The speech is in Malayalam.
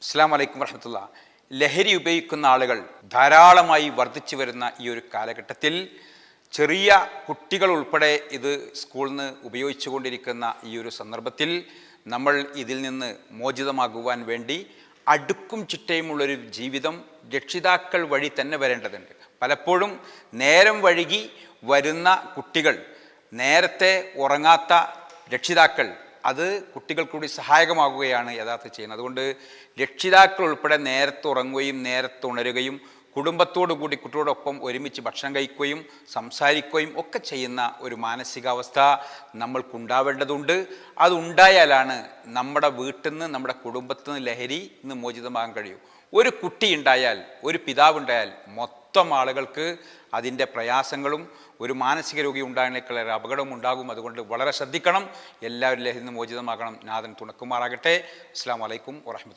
അസ്സലാമു അലൈക്കും വറഹ്മത്തുള്ളാ. ലഹരി ഉപയോഗിക്കുന്ന ആളുകൾ ധാരാളമായി വർദ്ധിച്ചു വരുന്ന ഈ ഒരു കാലഘട്ടത്തിൽ ചെറിയ കുട്ടികൾ ഉൾപ്പെടെ ഇത് സ്കൂളിൽ നിന്ന് ഉപയോഗിച്ചു കൊണ്ടിരിക്കുന്ന ഈ ഒരു സന്ദർഭത്തിൽ നമ്മൾ ഇതിൽ നിന്ന് മോചിതമാകുവാൻ വേണ്ടി അടുക്കും ചിട്ടയുമുള്ളൊരു ജീവിതം രക്ഷിതാക്കൾ വഴി തന്നെ വരേണ്ടതുണ്ട്. പലപ്പോഴും നേരം വഴുകി വരുന്ന കുട്ടികൾ, നേരത്തെ ഉറങ്ങാത്ത രക്ഷിതാക്കൾ, അത് കുട്ടികൾക്ക് കൂടി സഹായകമാകുകയാണ് യഥാർത്ഥത്തിൽ ചെയ്യുന്നത്. അതുകൊണ്ട് രക്ഷിതാക്കൾ ഉൾപ്പെടെ നേരത്തെ ഉറങ്ങുകയും നേരത്തെ ഉണരുകയും കുടുംബത്തോടു കൂടി കുട്ടിയോടൊപ്പം ഒരുമിച്ച് ഭക്ഷണം കഴിക്കുകയും സംസാരിക്കുകയും ഒക്കെ ചെയ്യുന്ന ഒരു മാനസികാവസ്ഥ നമ്മൾക്കുണ്ടാവേണ്ടതുണ്ട്. അതുണ്ടായാലാണ് നമ്മുടെ വീട്ടിൽ നിന്ന്, നമ്മുടെ കുടുംബത്തിൽ നിന്ന് ലഹരി ഇന്ന് മോചിതമാകാൻ കഴിയും. ഒരു കുട്ടി ഉണ്ടായാൽ, ഒരു പിതാവുണ്ടായാൽ മൊത്തം ആളുകൾക്ക് അതിൻ്റെ പ്രയാസങ്ങളും ഒരു മാനസിക രോഗി ഉണ്ടാകുന്നതിനേക്കാൾ അപകടവും ഉണ്ടാകും. അതുകൊണ്ട് വളരെ ശ്രദ്ധിക്കണം. എല്ലാവരും ലഹരി നിന്ന് മോചിതമാകണം. നാഥൻ തുണക്കുമാറാകട്ടെ. അസ്സലാമു അലൈക്കും വറഹ്മത്തുള്ളാഹി.